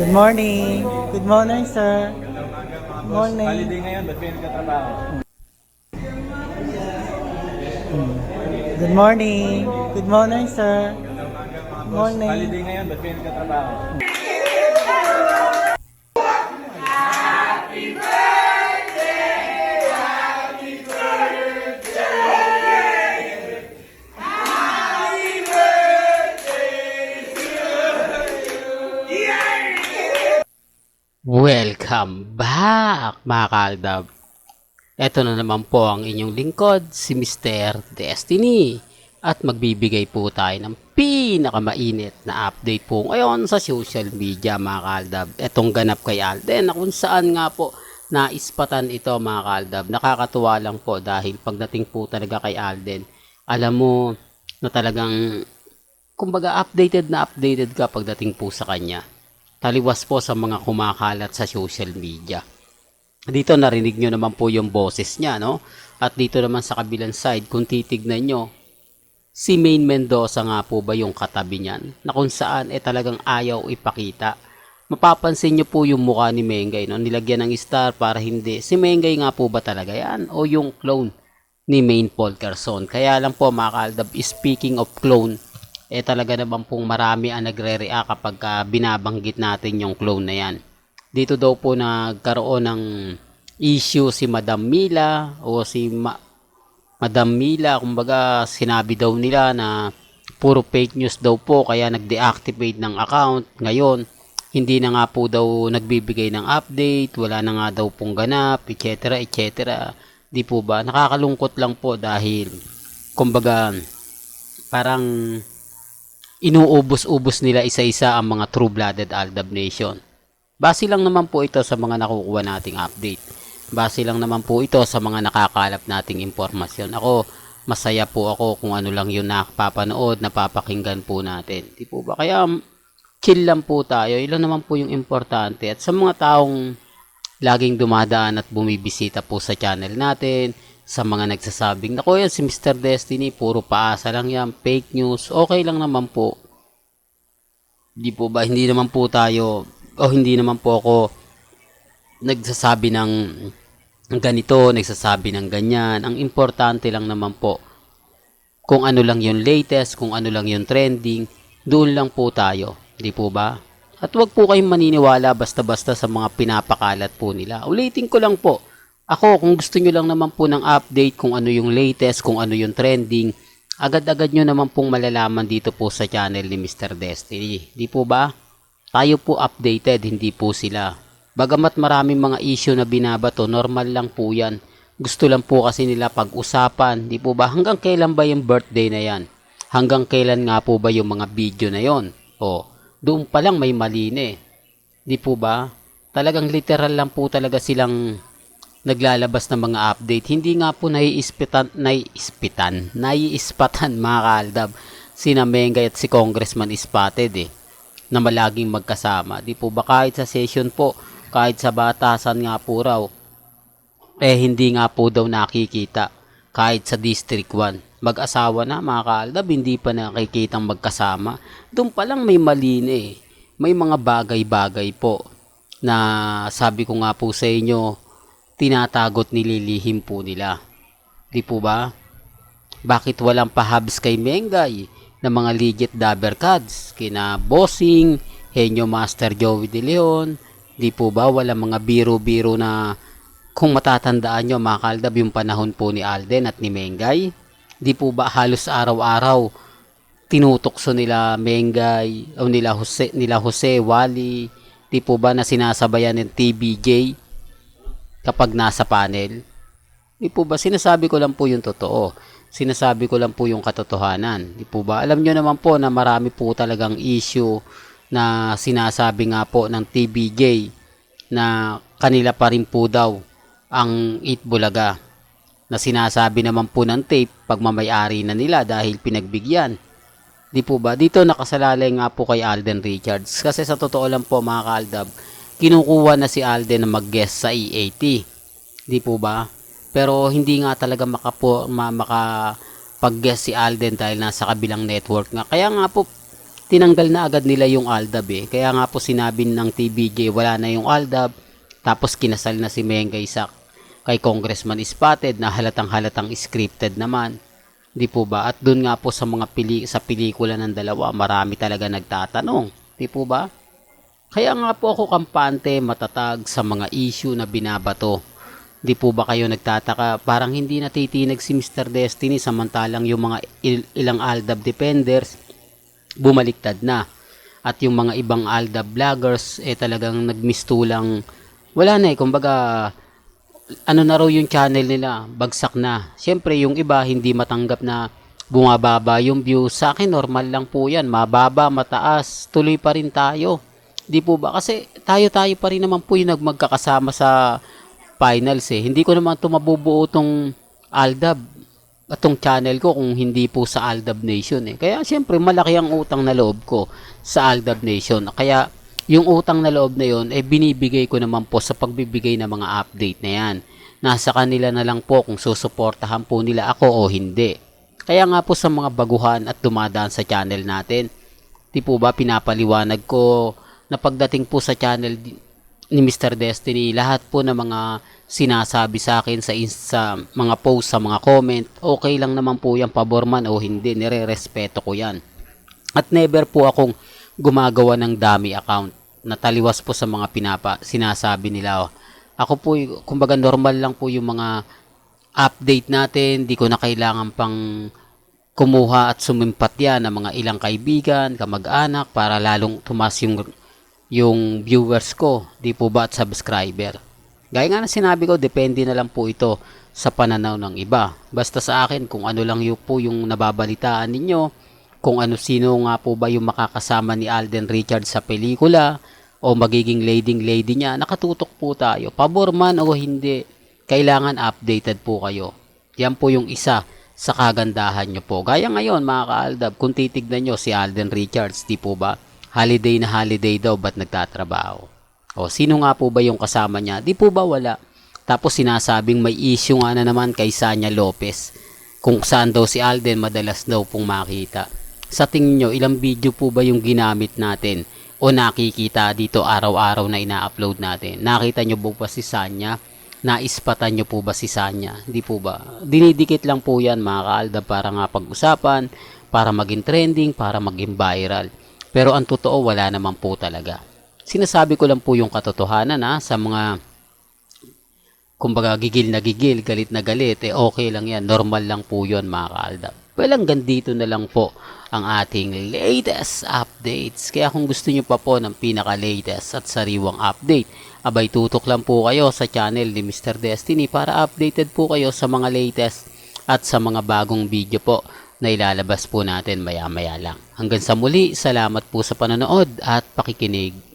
Good morning. Good morning, sir. Magandang umaga mga Good boss. morning. Holiday ngayon, ba't kayo nagkatrabaho? Good morning. Good morning, sir. Magandang umaga mga Good boss. morning. Holiday ngayon, ba't kayo nagkatrabaho? Welcome back mga kaaldab. Ito na naman po ang inyong lingkod, si Mr. Destiny. At magbibigay po tayo ng pinakamainit na update po ngayon sa social media mga kaaldab. Itong ganap kay Alden na kung saan nga po naispatan ito mga kaaldab. Nakakatuwa lang po dahil pagdating po talaga kay Alden, alam mo na talagang kumbaga updated ka pagdating po sa kanya. Taliwas po sa mga kumakalat sa social media. Dito narinig nyo naman po yung boses niya, no? At dito naman sa kabilang side, kung titignan nyo, si Main Mendoza nga po ba yung katabi niyan? Na kung saan talagang ayaw ipakita. Mapapansin nyo po yung mukha ni Mengay, no? Nilagyan ng star para hindi. Si Mengay nga po ba talaga yan? O yung clone ni Main Paul Carson? Kaya lang po mga kaaldab, speaking of clone, talaga naman pong marami ang nagre-react kapag binabanggit natin yung clone na yan. Dito daw po nagkaroon ng issue si Madam Mila o si Madam Mila, kumbaga sinabi daw nila na puro fake news daw po kaya nag-deactivate ng account. Ngayon, hindi na nga po daw nagbibigay ng update, wala na nga daw pong ganap, etc. etc. Di po ba? Nakakalungkot lang po dahil kumbaga parang inuubos-ubos nila isa-isa ang mga true-blooded Aldab Nation. Base lang naman po ito sa mga nakukuha nating update. Base lang naman po ito sa mga nakakalap nating impormasyon. Ako, masaya po ako kung ano lang yung napapanood, napapakinggan po natin. Di po ba? Kaya chill lang po tayo. Ilan naman po yung importante. At sa mga taong laging dumadaan at bumibisita po sa channel natin, sa mga nagsasabing, naku yan si Mr. Destiny, puro paasa lang yan, fake news, okay lang naman po. Di po ba, hindi naman po tayo, o hindi naman po ako nagsasabi ng ganito, nagsasabi ng ganyan. Ang importante lang naman po, kung ano lang yung latest, kung ano lang yung trending, doon lang po tayo. Di po ba? At wag po kayong maniniwala basta-basta sa mga pinapakalat po nila. Ulitin ko lang po, ako, kung gusto nyo lang naman po ng update kung ano yung latest, kung ano yung trending, agad-agad nyo naman pong malalaman dito po sa channel ni Mr. Destiny. Di po ba? Tayo po updated, hindi po sila. Bagamat maraming mga issue na binabato, normal lang po yan. Gusto lang po kasi nila pag-usapan. Di po ba? Hanggang kailan ba yung birthday na yan? Hanggang kailan nga po ba yung mga video na yon? O, doon pa lang may mali na eh. Di po ba? Talagang literal lang po talaga silang naglalabas ng mga update. Hindi nga po naiispatan mga kaaldab sina Mengay at si Congressman Spotted na malaging magkasama. Di po ba kahit sa session po, kahit sa batasan nga po raw, hindi nga po daw nakikita. Kahit sa District 1, mag-asawa na mga kaaldab, hindi pa nakikitang magkasama. Doon pa lang may mali na eh. May mga bagay-bagay po na sabi ko nga po sa inyo, tinatagot nililihim po nila. Di po ba? Bakit walang pahabs kay Mengay na mga legit dabber cards? Kina Bossing, Henyo Master Joey De Leon. Di po ba? Walang mga biro-biro na kung matatandaan nyo mga kaaldab yung panahon po ni Alden at ni Mengay. Di po ba halos araw-araw tinutokso nila Mengay o nila Jose Wally. Di po ba na sinasabayan ng TBJ kapag nasa panel? Di po ba, sinasabi ko lang po yung totoo. Sinasabi ko lang po yung katotohanan. Di po ba? Alam nyo naman po na marami po talagang issue na sinasabi nga po ng TBJ na kanila pa rin po daw ang Eat Bulaga. Na sinasabi naman po ng tape pagmamayari na nila dahil pinagbigyan. Di po ba? Dito nakasalalay nga po kay Alden Richards. Kasi sa totoo lang po mga kaaldab, kinukuha na si Alden na mag-guest sa EAT. Di po ba? Pero hindi nga talaga makapag-guest si Alden dahil nasa kabilang network nga. Kaya nga po, tinanggal na agad nila yung Aldab eh. Kaya nga po sinabi ng TVJ wala na yung Aldab, tapos kinasal na si Mengay sa kay Congressman Spotted na halatang-halatang scripted naman. Di po ba? At doon nga po sa mga sa pelikula ng dalawa, marami talaga nagtatanong. Di po ba? Kaya nga po ako kampante, matatag sa mga issue na binabato. Di po ba kayo nagtataka? Parang hindi natitinag si Mr. Destiny samantalang yung mga ilang Aldab defenders bumaliktad na. At yung mga ibang Aldab vloggers talagang nagmistulang wala na kumbaga ano na raw yung channel nila, bagsak na. Siyempre yung iba hindi matanggap na bumababa yung views. Sa akin normal lang po yan, mababa, mataas, tuloy pa rin tayo. Di po ba? Kasi tayo pa rin naman po yung magkakasama sa finals eh. Hindi ko naman ito mabubuo tong Aldab at tong channel ko kung hindi po sa Aldab Nation eh. Kaya siyempre malaki ang utang na loob ko sa Aldab Nation. Kaya yung utang na loob na yun, binibigay ko naman po sa pagbibigay ng mga update na yan. Nasa kanila na lang po kung susuportahan po nila ako o hindi. Kaya nga po sa mga baguhan at dumadaan sa channel natin, di po ba pinapaliwanag ko na pagdating po sa channel ni Mr. Destiny, lahat po ng mga sinasabi sa akin sa mga post, sa mga comment, okay lang naman po yan, pabor man o hindi, nire-respeto ko yan. At never po akong gumagawa ng dummy account na taliwas po sa mga sinasabi nila. Ako po, kumbaga normal lang po yung mga update natin, di ko na kailangan pang kumuha at sumimpatya ng mga ilang kaibigan, kamag-anak para lalong tumas yung viewers ko, di po ba, at subscriber. Gaya nga na sinabi ko, depende na lang po ito sa pananaw ng iba. Basta sa akin, kung ano lang yun po yung nababalitaan ninyo, kung sino nga po ba yung makakasama ni Alden Richards sa pelikula o magiging lady niya, nakatutok po tayo. Pabor man o hindi, kailangan updated po kayo. Yan po yung isa sa kagandahan nyo po. Gaya ngayon mga ka-Aldab, kung titignan nyo si Alden Richards, di po ba? Holiday na holiday daw, ba't nagtatrabaho? O sino nga po ba yung kasama niya? Di po ba wala? Tapos sinasabing may issue nga na naman kay Sanya Lopez. Kung saan daw si Alden madalas daw pong makita. Sa tingin nyo, ilang video po ba yung ginamit natin o nakikita dito araw-araw na ina-upload natin? Nakita nyo po ba si Sanya? Naispatan nyo po ba si Sanya? Hindi po ba? Dinidikit lang po yan mga ka-Aldab para nga pag-usapan, para maging trending, para maging viral. Pero ang totoo, wala naman po talaga. Sinasabi ko lang po yung katotohanan sa mga kumbaga gigil na gigil, galit na galit, okay lang yan. Normal lang po yun mga ka-Aldab. Well, hanggang dito na lang po ang ating latest updates. Kaya kung gusto nyo pa po ng pinaka-latest at sariwang update, abay tutok lang po kayo sa channel ni Mr. Destiny para updated po kayo sa mga latest at sa mga bagong video po na ilalabas po natin maya-maya lang. Hanggang sa muli, salamat po sa panonood at pakikinig.